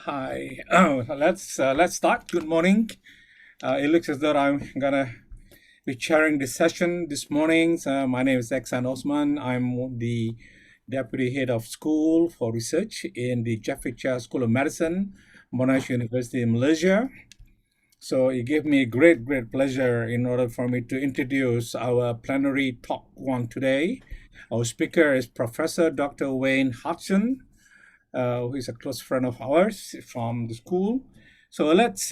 Hi. Let's start. Good morning. It looks as though I'm gonna be chairing this session this morning. So my name is Iekhsan Othman. I'm the deputy head of school for research in the Jeffrey Chair School of Medicine, Monash University in Malaysia. So it gave me great pleasure in order for me to introduce our plenary talk one today. Our speaker is Professor Dr. Wayne Hodgson, who is a close friend of ours from the school. So let's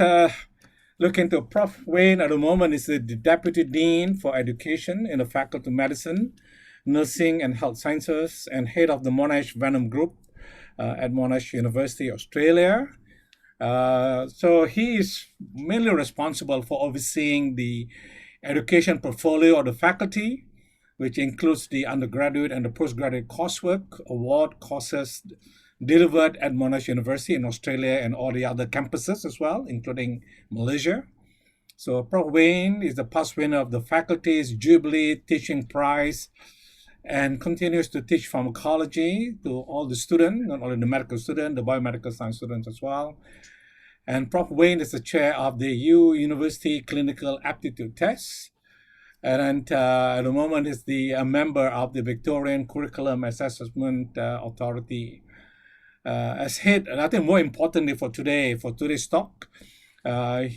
look into Prof. Wayne at the moment is the Deputy Dean for Education in the Faculty of Medicine, Nursing and Health Sciences, and head of the Monash Venom Group at Monash University, Australia. So he is mainly responsible for overseeing the education portfolio of the faculty, which includes the undergraduate and the postgraduate coursework, award courses delivered at Monash University in Australia and all the other campuses as well, including Malaysia. So Prof. Wayne is the past winner of the faculty's Jubilee Teaching Prize and continues to teach pharmacology to all the students, not only the medical student, the biomedical science students as well. And Prof. Wayne is the chair of the University Clinical Aptitude Test. And at the moment is a member of the Victorian Curriculum Assessment Authority. As head, and I think more importantly for today's talk, he head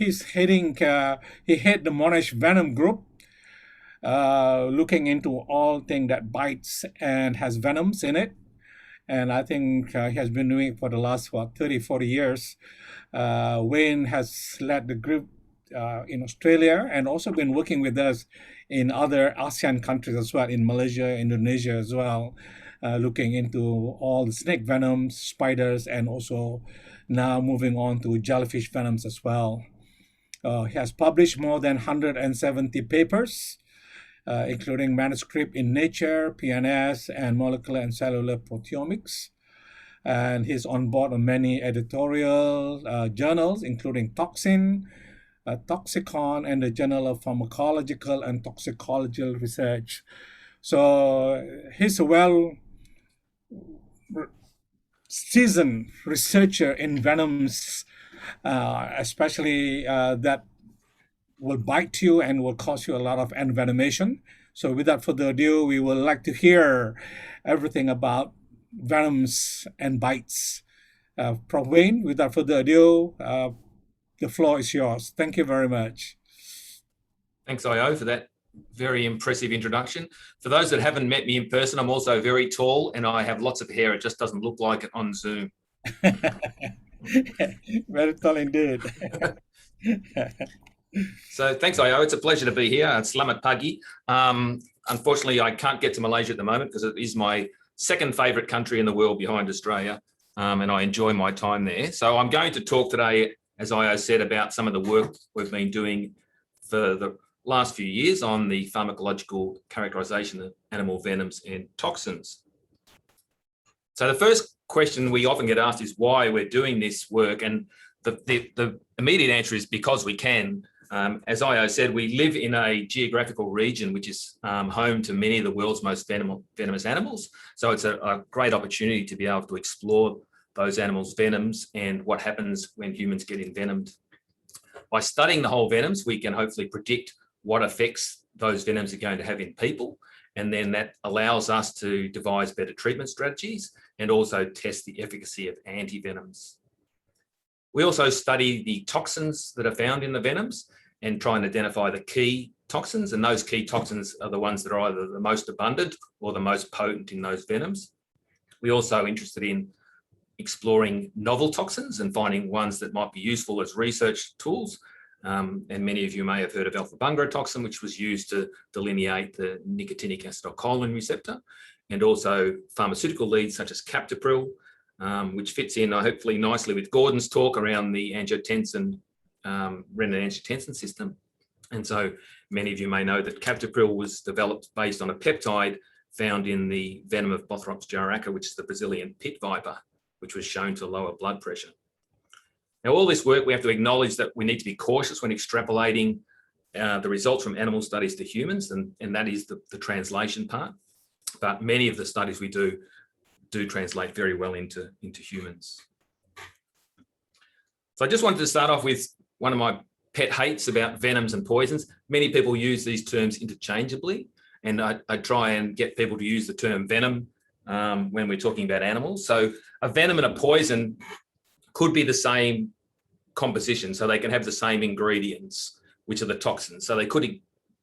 the Monash Venom Group, looking into all things that bites and has venoms in it. And I think he has been doing it for the last, 30, 40 years. Wayne has led the group in Australia and also been working with us in other ASEAN countries as well, in Malaysia, Indonesia as well, looking into all the snake venoms, spiders, and also now moving on to jellyfish venoms as well. He has published more than 170 papers, including manuscript in Nature, PNS, and Molecular and Cellular Proteomics. And he's on board of many editorial journals, including Toxin, Toxicon, and the Journal of Pharmacological and Toxicological Research. So he's a seasoned researcher in venoms, especially that will bite you and will cause you a lot of envenomation. So without further ado, we would like to hear everything about venoms and bites. Prof. Wayne, without further ado, the floor is yours. Thank you very much. Thanks, IO, for that very impressive introduction. For those that haven't met me in person, I'm also very tall and I have lots of hair. It just doesn't look like it on Zoom. Very tall indeed. So thanks, IO. It's a pleasure to be here. Selamat pagi. Unfortunately, I can't get to Malaysia at the moment because it is my second favourite country in the world behind Australia, and I enjoy my time there. So I'm going to talk today, as IO said, about some of the work we've been doing for the last few years on the pharmacological characterization of animal venoms and toxins. So the first question we often get asked is why we're doing this work, and the immediate answer is because we can. As IO said, we live in a geographical region which is home to many of the world's most venomous animals. So it's a great opportunity to be able to explore those animals' venoms and what happens when humans get envenomed. By studying the whole venoms, we can hopefully predict what effects those venoms are going to have in people. And then that allows us to devise better treatment strategies and also test the efficacy of antivenoms. We also study the toxins that are found in the venoms and try and identify the key toxins. And those key toxins are the ones that are either the most abundant or the most potent in those venoms. We're also interested in exploring novel toxins and finding ones that might be useful as research tools. And many of you may have heard of alpha-bungarotoxin, toxin, which was used to delineate the nicotinic acetylcholine receptor, and also pharmaceutical leads such as captopril, which fits in hopefully nicely with Gordon's talk around the angiotensin, renin-angiotensin system. And so many of you may know that captopril was developed based on a peptide found in the venom of Bothrops jararaca, which is the Brazilian pit viper, which was shown to lower blood pressure. Now, all this work, we have to acknowledge that we need to be cautious when extrapolating the results from animal studies to humans, and that is the translation part. But many of the studies we do translate very well into humans. So I just wanted to start off with one of my pet hates about venoms and poisons. Many people use these terms interchangeably, and I try and get people to use the term venom when we're talking about animals. So a venom and a poison could be the same composition, so they can have the same ingredients, which are the toxins. So they could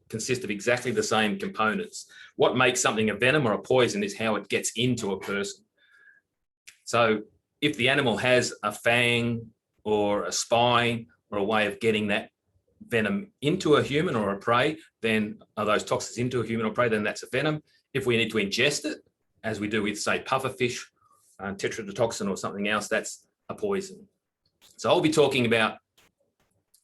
consist of exactly the same components. What makes something a venom or a poison is how it gets into a person. So if the animal has a fang or a spine or a way of getting that venom into a human or a prey, then are those toxins into a human or prey, then that's a venom. If we need to ingest it, as we do with, say, pufferfish, tetrodotoxin or something else, that's a poison. So I'll be talking about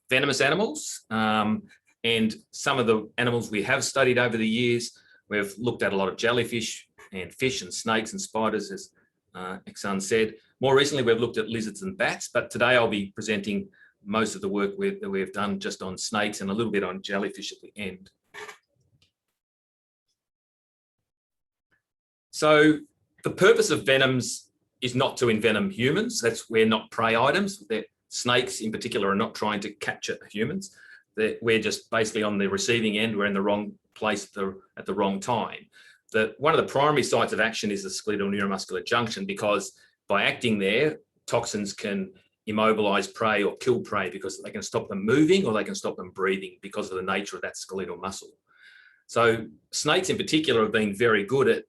venomous animals and some of the animals we have studied over the years. We've looked at a lot of jellyfish and fish and snakes and spiders, as Iekhsan said. More recently, we've looked at lizards and bats, but today I'll be presenting most of the work that we've done just on snakes and a little bit on jellyfish at the end. So the purpose of venoms is not to envenom humans. We're not prey items. Snakes in particular are not trying to capture humans. We're just basically on the receiving end. We're in the wrong place at the wrong time. One of the primary sites of action is the skeletal neuromuscular junction, because by acting there, toxins can immobilize prey or kill prey because they can stop them moving or they can stop them breathing because of the nature of that skeletal muscle. So snakes in particular have been very good at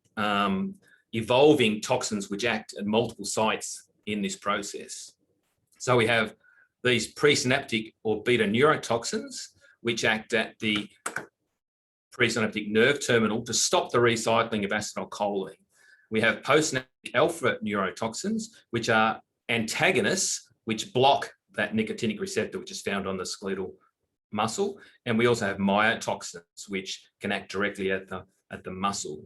evolving toxins which act at multiple sites in this process. So we have these pre-synaptic or beta neurotoxins, which act at the pre-synaptic nerve terminal to stop the recycling of acetylcholine. We have post-synaptic alpha neurotoxins, which are antagonists which block that nicotinic receptor, which is found on the skeletal muscle. And we also have myotoxins, which can act directly at the muscle.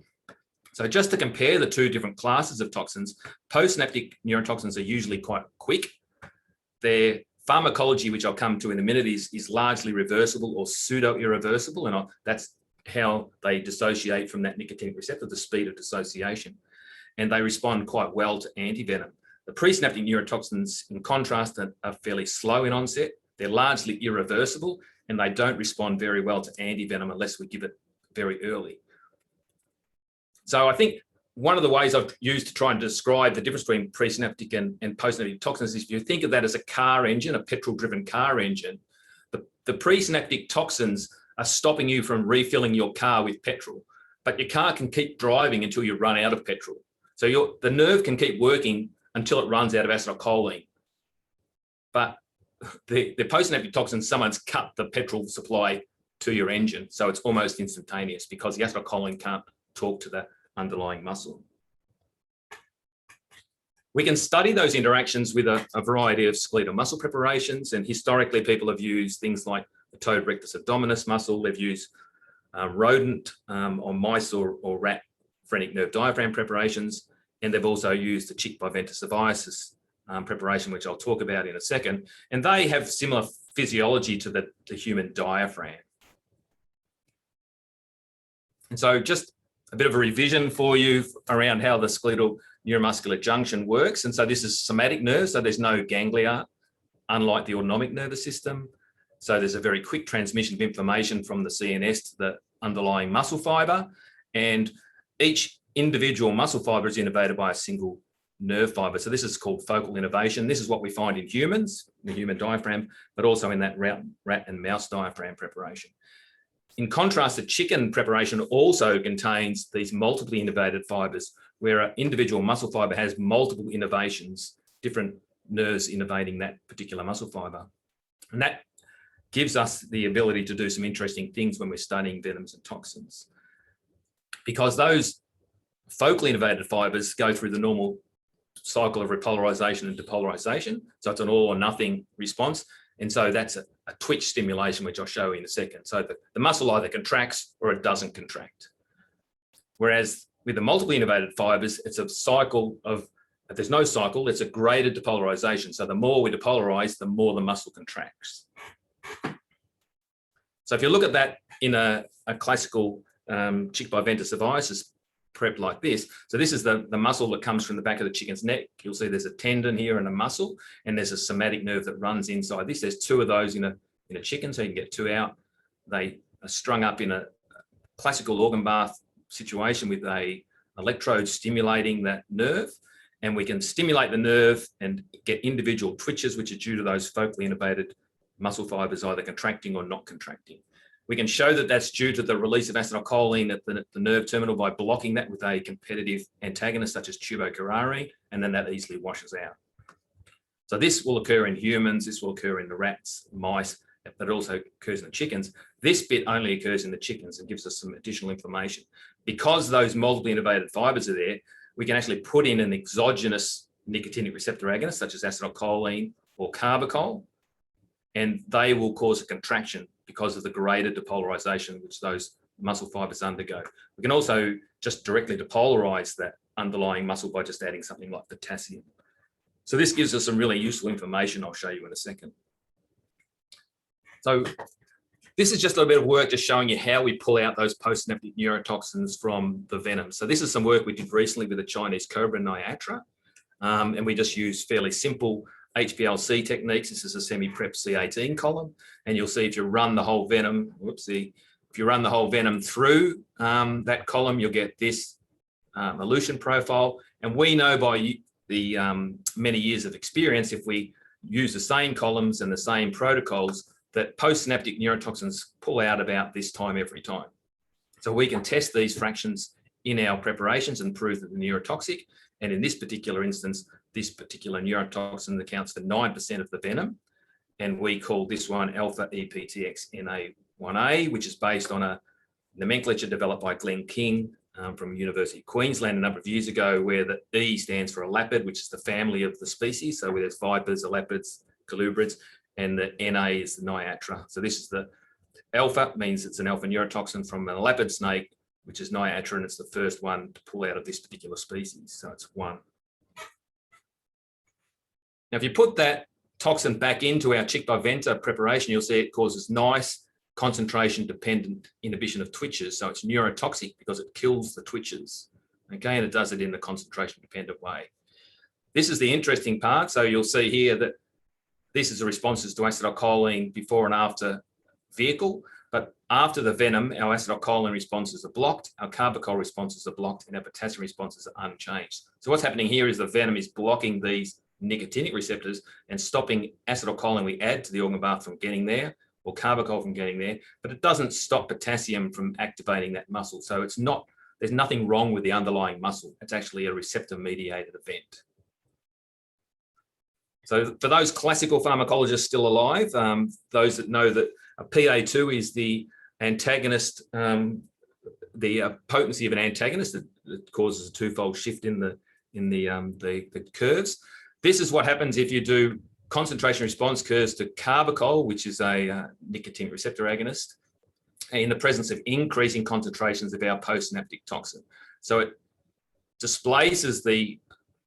So just to compare the two different classes of toxins, post-synaptic neurotoxins are usually quite quick. Their pharmacology, which I'll come to in a minute, is largely reversible or pseudo-irreversible, and that's how they dissociate from that nicotinic receptor, the speed of dissociation. And they respond quite well to antivenom. The presynaptic neurotoxins, in contrast, are fairly slow in onset. They're largely irreversible, and they don't respond very well to antivenom unless we give it very early. So I think one of the ways I've used to try and describe the difference between presynaptic and postsynaptic toxins is if you think of that as a car engine, a petrol-driven car engine, the presynaptic toxins are stopping you from refilling your car with petrol, but your car can keep driving until you run out of petrol. So the nerve can keep working until it runs out of acetylcholine. But the postsynaptic toxins, someone's cut the petrol supply to your engine, so it's almost instantaneous because the acetylcholine can't talk to the underlying muscle. We can study those interactions with a variety of skeletal muscle preparations, and historically people have used things like the toad rectus abdominis muscle. They've used rodent or mice or rat phrenic nerve diaphragm preparations, and they've also used the chick biventus aviasis preparation, which I'll talk about in a second, and they have similar physiology to the human diaphragm. And so just a bit of a revision for you around how the skeletal neuromuscular junction works. And so this is somatic nerve, so there's no ganglia, unlike the autonomic nervous system. So there's a very quick transmission of information from the CNS to the underlying muscle fiber, and each individual muscle fiber is innervated by a single nerve fiber. So this is called focal innervation. This is what we find in humans, the human diaphragm, but also in that rat and mouse diaphragm preparation. In contrast, the chicken preparation also contains these multiply innervated fibers, where an individual muscle fiber has multiple innervations, different nerves innervating that particular muscle fiber. And that gives us the ability to do some interesting things when we're studying venoms and toxins. Because those focally innervated fibers go through the normal cycle of repolarization and depolarization. So it's an all or nothing response. And so that's a twitch stimulation, which I'll show you in a second. So the muscle either contracts or it doesn't contract. Whereas with the multiply innervated fibers, it's a cycle of, if there's no cycle, it's a graded depolarization. So the more we depolarize, the more the muscle contracts. So if you look at that in a classical chick biventus aviasis prep like this. So this is the muscle that comes from the back of the chicken's neck. You'll see there's a tendon here and a muscle, and there's a somatic nerve that runs inside this. There's two of those in a chicken, so you can get two out. They are strung up in a classical organ bath situation with a electrode stimulating that nerve, and we can stimulate the nerve and get individual twitches, which are due to those focally innervated muscle fibers either contracting or not contracting. We can show that that's due to the release of acetylcholine at the nerve terminal by blocking that with a competitive antagonist such as tubercularine, and then that easily washes out. So this will occur in humans, this will occur in the rats, mice, but it also occurs in the chickens. This bit only occurs in the chickens and gives us some additional information. Because those multiply innervated fibers are there, we can actually put in an exogenous nicotinic receptor agonist such as acetylcholine or carbachol, and they will cause a contraction because of the greater depolarization which those muscle fibers undergo. We can also just directly depolarize that underlying muscle by just adding something like potassium. So this gives us some really useful information I'll show you in a second. So this is just a little bit of work just showing you how we pull out those post-synaptic neurotoxins from the venom. So this is some work we did recently with a Chinese cobra, Niatra, and we just use fairly simple HPLC techniques. This is a semi-prep C18 column, and you'll see if you run the whole venom, if you run the whole venom through that column, you'll get this elution profile. And we know by the many years of experience, if we use the same columns and the same protocols, that post-synaptic neurotoxins pull out about this time every time. So we can test these fractions in our preparations and prove that they're neurotoxic. And in this particular instance, this particular neurotoxin accounts for 9% of the venom. And we call this one alpha EPTX-NA1A, which is based on a nomenclature developed by Glenn King from University of Queensland a number of years ago, where the E stands for elapid, which is the family of the species. So where there's vipers, elapids, colubrids, and the NA is the Niatra. So this is the alpha, means it's an alpha neurotoxin from an elapid snake, which is Niatra, and it's the first one to pull out of this particular species. So it's 1. Now, if you put that toxin back into our Chick-Viventa preparation, you'll see it causes nice concentration-dependent inhibition of twitches. So it's neurotoxic because it kills the twitches. Okay, and it does it in the concentration-dependent way. This is the interesting part. So you'll see here that this is the responses to acetylcholine before and after vehicle, but after the venom, our acetylcholine responses are blocked, our carbachol responses are blocked, and our potassium responses are unchanged. So what's happening here is the venom is blocking these nicotinic receptors and stopping acetylcholine we add to the organ bath from getting there, or carbachol from getting there, but it doesn't stop potassium from activating that muscle. So it's not, there's nothing wrong with the underlying muscle. It's actually a receptor-mediated event. So for those classical pharmacologists still alive, those that know that a PA2 is the antagonist, the potency of an antagonist that causes a twofold shift in the curves. This is what happens if you do concentration response curves to carbachol, which is a nicotinic receptor agonist, in the presence of increasing concentrations of our post-synaptic toxin. So it displaces the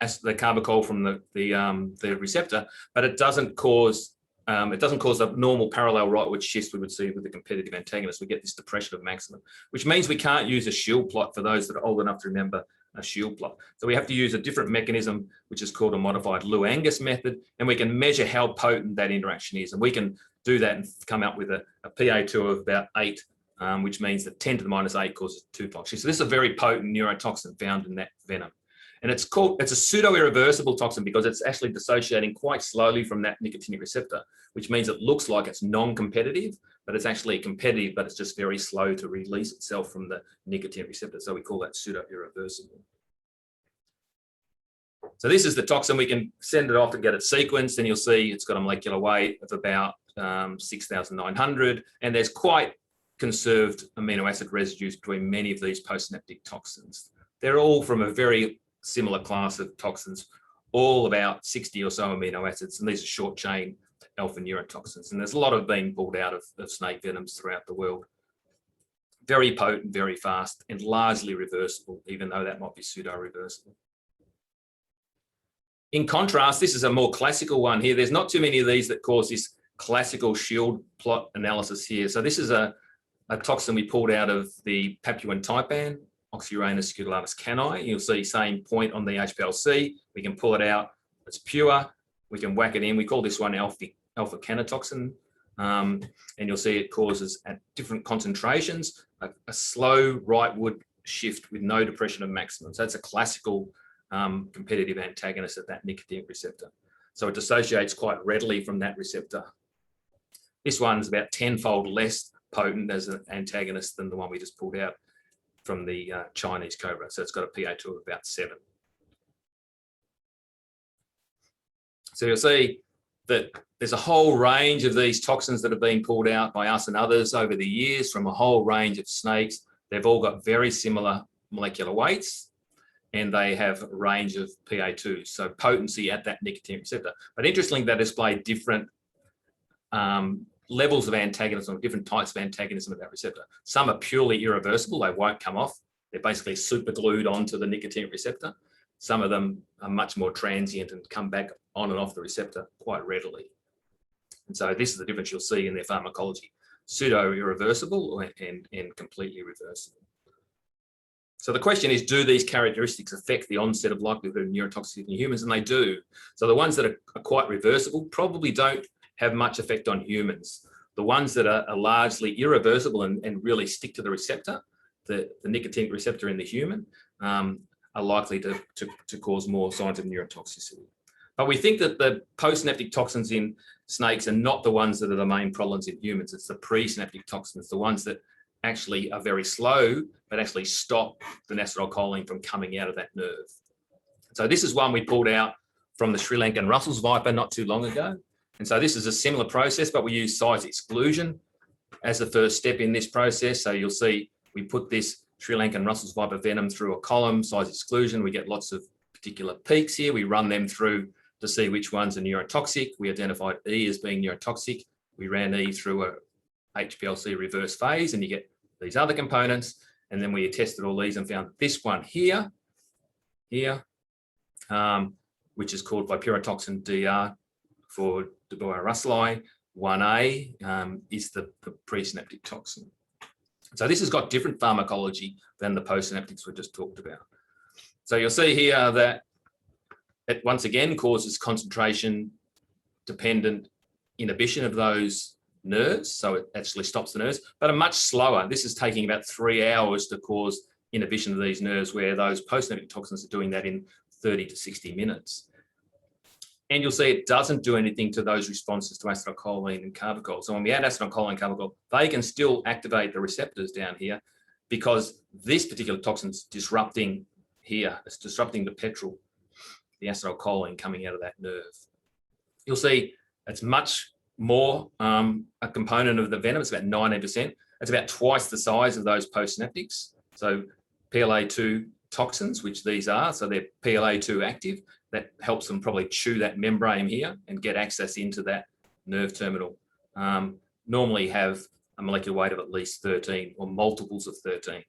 carbachol from the receptor, but it doesn't cause a normal parallel rightward shift we would see with the competitive antagonist. We get this depression of maximum, which means we can't use a shield plot for those that are old enough to remember a shield plot. So we have to use a different mechanism, which is called a modified Lou-Angus method, and we can measure how potent that interaction is. And we can do that and come up with a PA2 of about 8, which means that 10 to the minus 8 causes twofold shift. So this is a very potent neurotoxin found in that venom. And it's a pseudo-irreversible toxin because it's actually dissociating quite slowly from that nicotinic receptor, which means it looks like it's non-competitive, but it's actually competitive, but it's just very slow to release itself from the nicotinic receptor. So we call that pseudo-irreversible. So this is the toxin. We can send it off and get it sequenced, and you'll see it's got a molecular weight of about 6,900, and there's quite conserved amino acid residues between many of these post-synaptic toxins. They're all from a very similar class of toxins, all about 60 or so amino acids, and these are short chain alpha neurotoxins. And there's a lot of being pulled out of snake venoms throughout the world. Very potent, very fast, and largely reversible, even though that might be pseudo-reversible. In contrast, this is a more classical one here. There's not too many of these that cause this classical shield plot analysis here. So this is a toxin we pulled out of the Papuan taipan oxyuranus scutulatus cani. You'll see same point on the HPLC. We can pull it out. It's pure. We can whack it in. We call this one alpha canotoxin. And you'll see it causes at different concentrations a slow rightward shift with no depression of maximum. So that's a classical competitive antagonist at that nicotinic receptor. So it dissociates quite readily from that receptor. This one's about 10-fold less potent as an antagonist than the one we just pulled out from the Chinese cobra. So it's got a pH of about 7. So you'll see that there's a whole range of these toxins that have been pulled out by us and others over the years from a whole range of snakes. They've all got very similar molecular weights and they have a range of PA2, so potency at that nicotinic receptor. But interestingly, they display different levels of antagonism, different types of antagonism at that receptor. Some are purely irreversible, they won't come off. They're basically super glued onto the nicotinic receptor. Some of them are much more transient and come back on and off the receptor quite readily. And so this is the difference you'll see in their pharmacology: pseudo-irreversible and completely reversible. So the question is, do these characteristics affect the onset of likelihood of neurotoxicity in humans? And they do. So the ones that are quite reversible probably don't have much effect on humans. The ones that are largely irreversible and really stick to the receptor, the nicotinic receptor in the human, are likely to cause more signs of neurotoxicity. But we think that the post-synaptic toxins in snakes are not the ones that are the main problems in humans. It's the pre-synaptic toxins, the ones that actually are very slow, but actually stop the acetylcholine from coming out of that nerve. So this is one we pulled out from the Sri Lankan Russell's viper not too long ago. And so this is a similar process, but we use size exclusion as the first step in this process. So you'll see we put this Sri Lankan Russell's viper venom through a column, size exclusion. We get lots of particular peaks here. We run them through to see which ones are neurotoxic. We identified E as being neurotoxic. We ran E through a HPLC reverse phase, and you get these other components. And then we tested all these and found this one here, which is called Viperotoxin DR for Debois russellii 1A, is the pre-synaptic toxin. So this has got different pharmacology than the post-synaptics we just talked about. So you'll see here that it once again causes concentration-dependent inhibition of those nerves. So it actually stops the nerves, but a much slower. This is taking about 3 hours to cause inhibition of these nerves, where those post-synaptic toxins are doing that in 30 to 60 minutes. And you'll see it doesn't do anything to those responses to acetylcholine and carbachol. So when we add acetylcholine and carbachol, they can still activate the receptors down here, because this particular toxin is disrupting here. It's disrupting the petrol, the acetylcholine coming out of that nerve. You'll see it's much more a component of the venom. It's about 19%. It's about twice the size of those post-synaptics. So PLA2 toxins, which these are, so they're PLA2 active. That helps them probably chew that membrane here and get access into that nerve terminal. Normally have a molecular weight of at least 13 or multiples of 13.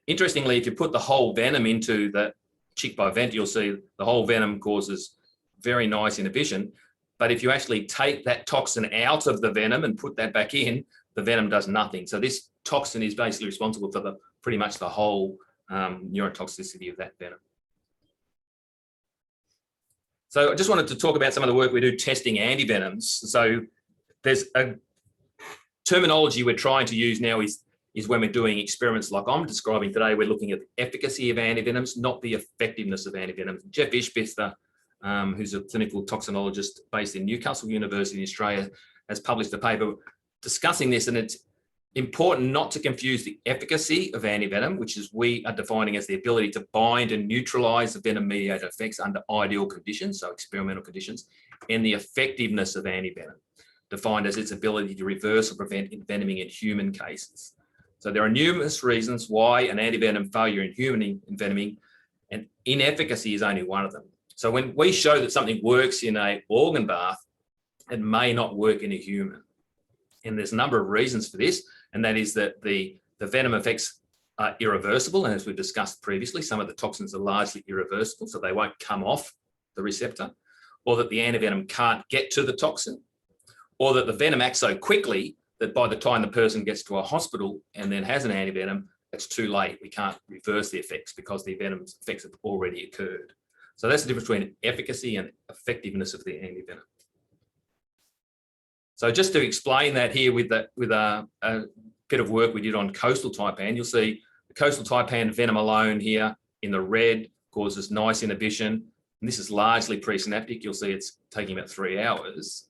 Interestingly, if you put the whole venom into the chick by vent, you'll see the whole venom causes very nice inhibition. But if you actually take that toxin out of the venom and put that back in, the venom does nothing. So this toxin is basically responsible for pretty much the whole neurotoxicity of that venom. So I just wanted to talk about some of the work we do testing antivenoms. So there's a terminology we're trying to use now is when we're doing experiments like I'm describing today. We're looking at the efficacy of antivenoms, not the effectiveness of antivenoms. Jeff Ishbither, who's a clinical toxinologist based in Newcastle University in Australia, has published a paper discussing this, and it's important not to confuse the efficacy of antivenom, which is we are defining as the ability to bind and neutralize the venom-mediated effects under ideal conditions, so experimental conditions, and the effectiveness of antivenom, defined as its ability to reverse or prevent envenoming in human cases. So there are numerous reasons why an antivenom failure in human envenoming and inefficacy is only one of them. So when we show that something works in an organ bath, it may not work in a human. And there's a number of reasons for this, and that is that the venom effects are irreversible. And as we've discussed previously, some of the toxins are largely irreversible, so they won't come off the receptor, or that the antivenom can't get to the toxin, or that the venom acts so quickly that by the time the person gets to a hospital and then has an antivenom, it's too late. We can't reverse the effects because the venom's effects have already occurred. So that's the difference between efficacy and effectiveness of the antivenom. So just to explain that here with a bit of work we did on coastal taipan, you'll see the coastal taipan venom alone here in the red causes nice inhibition. And this is largely presynaptic. You'll see it's taking about 3 hours.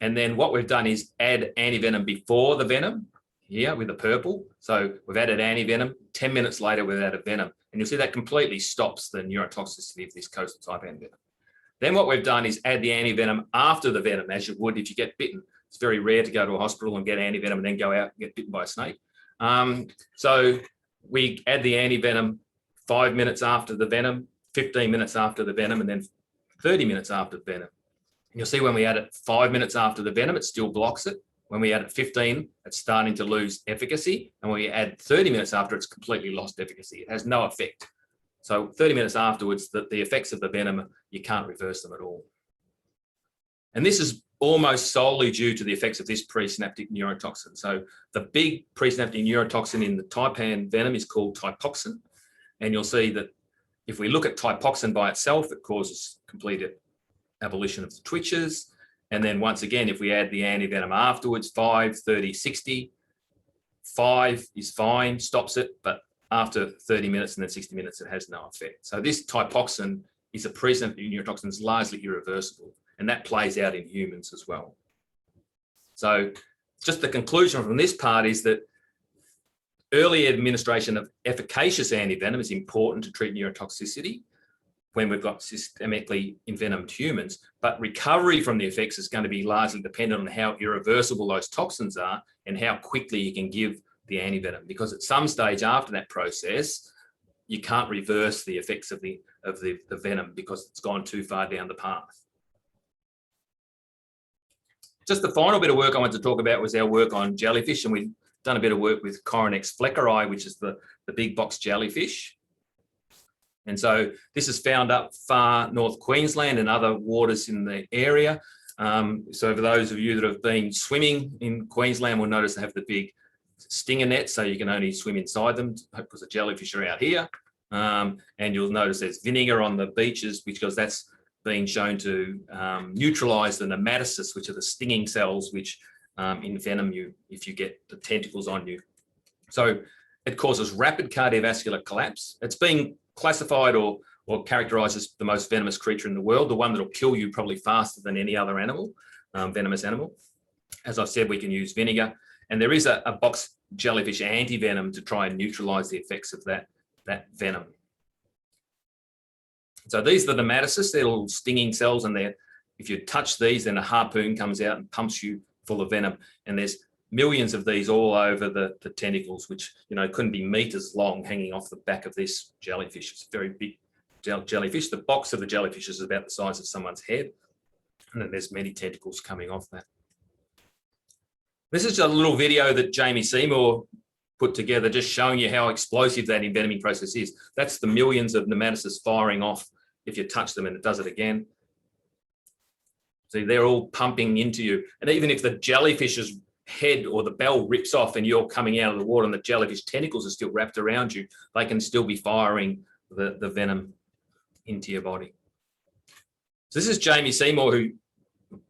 And then what we've done is add antivenom before the venom here with the purple. So we've added antivenom, 10 minutes later we've added venom. And you'll see that completely stops the neurotoxicity of this coastal taipan venom. Then what we've done is add the antivenom after the venom, as you would if you get bitten. It's very rare to go to a hospital and get antivenom and then go out and get bitten by a snake. So we add the antivenom 5 minutes after the venom, 15 minutes after the venom, and then 30 minutes after the venom. And you'll see when we add it 5 minutes after the venom, it still blocks it. When we add it 15, it's starting to lose efficacy. And when we add 30 minutes after, it's completely lost efficacy. It has no effect. So 30 minutes afterwards, the effects of the venom, you can't reverse them at all. And this is almost solely due to the effects of this pre-synaptic neurotoxin. So the big pre-synaptic neurotoxin in the taipan venom is called Tipoxin. And you'll see that if we look at Tipoxin by itself, it causes complete abolition of the twitches. And then once again, if we add the antivenom afterwards, 5, 30, 60, 5 is fine, stops it, but after 30 minutes and then 60 minutes, it has no effect. So this Tipoxin is a pre-synaptic neurotoxin, is largely irreversible. And that plays out in humans as well. So just the conclusion from this part is that early administration of efficacious antivenom is important to treat neurotoxicity when we've got systemically envenomed humans, but recovery from the effects is going to be largely dependent on how irreversible those toxins are and how quickly you can give the antivenom, because at some stage after that process, you can't reverse the effects of the venom because it's gone too far down the path. Just the final bit of work I want to talk about was our work on jellyfish, and we've done a bit of work with Chironex fleckeri, which is the big box jellyfish. And so this is found up far North Queensland and other waters in the area. So for those of you that have been swimming in Queensland will notice they have the big stinger nets, so you can only swim inside them because the jellyfish are out here. And you'll notice there's vinegar on the beaches because that's been shown to neutralize the nematocysts, which are the stinging cells which envenom you if you get the tentacles on you. So it causes rapid cardiovascular collapse. It's being classified or characterized as the most venomous creature in the world, the one that'll kill you probably faster than any other animal, venomous animal. As I've said, we can use vinegar, and there is a box jellyfish antivenom to try and neutralize the effects of that venom. So these are the nematocysts, they're little stinging cells, and if you touch these, then a harpoon comes out and pumps you full of venom. And there's millions of these all over the tentacles, which couldn't be meters long, hanging off the back of this jellyfish. It's a very big jellyfish. The box of the jellyfish is about the size of someone's head, and then there's many tentacles coming off that. This is a little video that Jamie Seymour put together, just showing you how explosive that envenoming process is. That's the millions of nematocysts firing off if you touch them, and it does it again. See, they're all pumping into you. And even if the jellyfish's head or the bell rips off and you're coming out of the water and the jellyfish tentacles are still wrapped around you, they can still be firing the venom into your body. So this is Jamie Seymour, who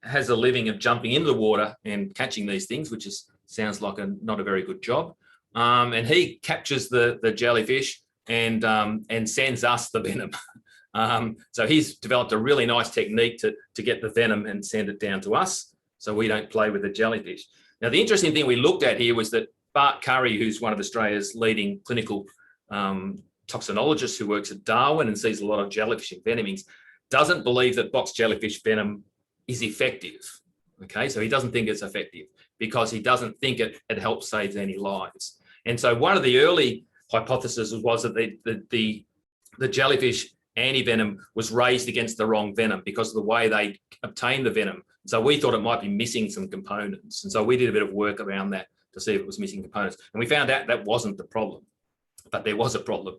has a living of jumping into the water and catching these things, which sounds like not a very good job. And he captures the jellyfish and sends us the venom. So he's developed a really nice technique to get the venom and send it down to us, so we don't play with the jellyfish. Now, the interesting thing we looked at here was that Bart Curry, who's one of Australia's leading clinical toxinologists who works at Darwin and sees a lot of jellyfish envenomings, doesn't believe that box jellyfish venom is effective. Okay, so he doesn't think it's effective because he doesn't think it helps save any lives. And so one of the early hypotheses was that the jellyfish antivenom was raised against the wrong venom because of the way they obtained the venom. So we thought it might be missing some components. And so we did a bit of work around that to see if it was missing components. And we found out that wasn't the problem, but there was a problem.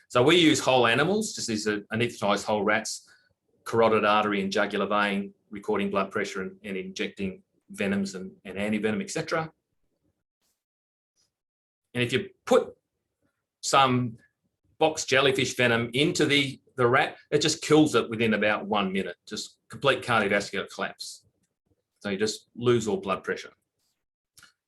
So we use whole animals, just these anaesthetized whole rats, carotid artery and jugular vein, recording blood pressure and injecting venoms and antivenom, etc. And if you put some box jellyfish venom into the rat, it just kills it within about 1 minute, just complete cardiovascular collapse. So you just lose all blood pressure.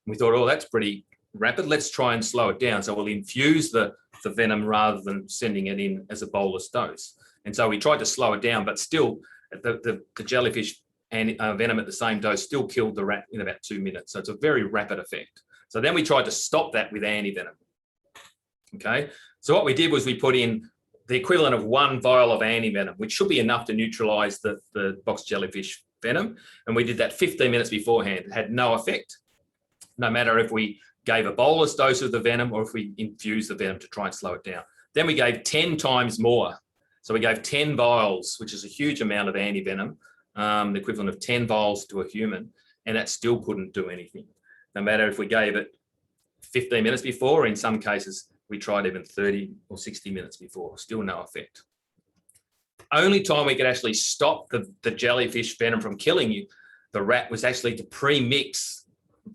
We thought, oh, that's pretty rapid. Let's try and slow it down. So we'll infuse the venom rather than sending it in as a bolus dose. And so we tried to slow it down, but still the jellyfish and venom at the same dose still killed the rat in about 2 minutes. So it's a very rapid effect. So then we tried to stop that with antivenom. Okay. So what we did was we put in the equivalent of 1 vial of antivenom, which should be enough to neutralize the box jellyfish venom. And we did that 15 minutes beforehand. It had no effect, no matter if we gave a bolus dose of the venom or if we infused the venom to try and slow it down. Then we gave 10 times more. So we gave 10 vials, which is a huge amount of antivenom, the equivalent of 10 vials to a human, and that still couldn't do anything. No matter if we gave it 15 minutes before, or in some cases, we tried even 30 or 60 minutes before, still no effect. Only time we could actually stop the jellyfish venom from killing the rat was actually to pre-mix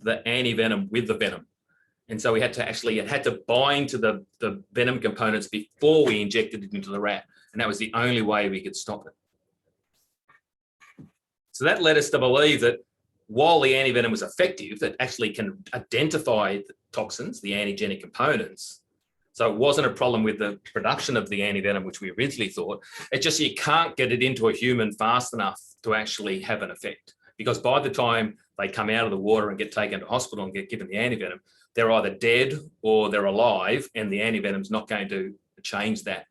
the antivenom with the venom. And so we had to actually, it had to bind to the venom components before we injected it into the rat. And that was the only way we could stop it. So that led us to believe that while the antivenom was effective, it actually can identify the toxins, the antigenic components. So it wasn't a problem with the production of the antivenom, which we originally thought. It's just you can't get it into a human fast enough to actually have an effect. Because by the time they come out of the water and get taken to hospital and get given the antivenom, they're either dead or they're alive, and the antivenom's not going to change that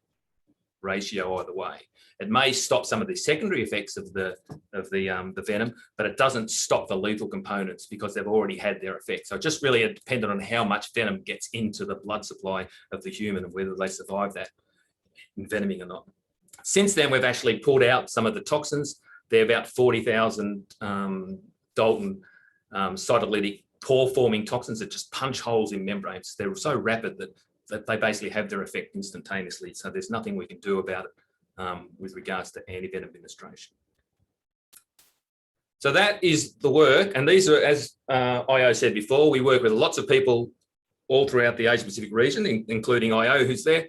ratio either way. It may stop some of the secondary effects of the venom, but it doesn't stop the lethal components because they've already had their effect. So it just really depended on how much venom gets into the blood supply of the human and whether they survive that envenoming or not. Since then, we've actually pulled out some of the toxins. They're about 40,000 Dalton cytolytic pore-forming toxins that just punch holes in membranes. They're so rapid that they basically have their effect instantaneously. So there's nothing we can do about it with regards to antivenom administration. So that is the work. And these are, as Io said before, we work with lots of people all throughout the Asia Pacific region, including Io, who's there,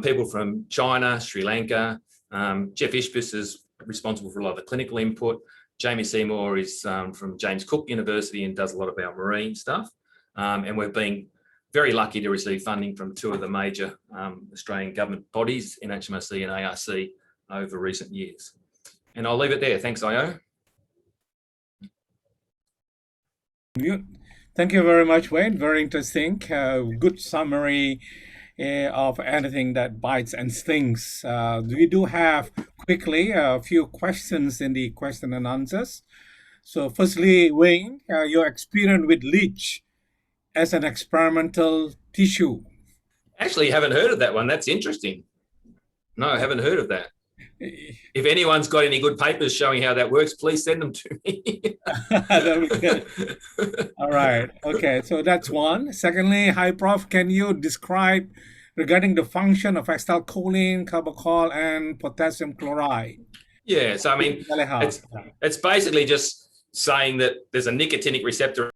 people from China, Sri Lanka. Jeff Ishbis is responsible for a lot of the clinical input. Jamie Seymour is from James Cook University and does a lot of our marine stuff. And we've been very lucky to receive funding from 2 of the major Australian government bodies, NHMRC and ARC, over recent years. And I'll leave it there. Thanks, Io. Thank you very much, Wayne. Very interesting. Good summary of anything that bites and stings. We do have quickly a few questions in the question and answers. So firstly, Wayne, your experience with leech as an experimental tissue. Actually, haven't heard of that one. That's interesting. No, I haven't heard of that. If anyone's got any good papers showing how that works, please send them to me. That'd be good. All right. Okay. So that's one. Secondly, hi, Prof. Can you describe regarding the function of acetylcholine, carbachol, and potassium chloride? Yeah. So, I mean, it's basically just saying that there's a nicotinic receptor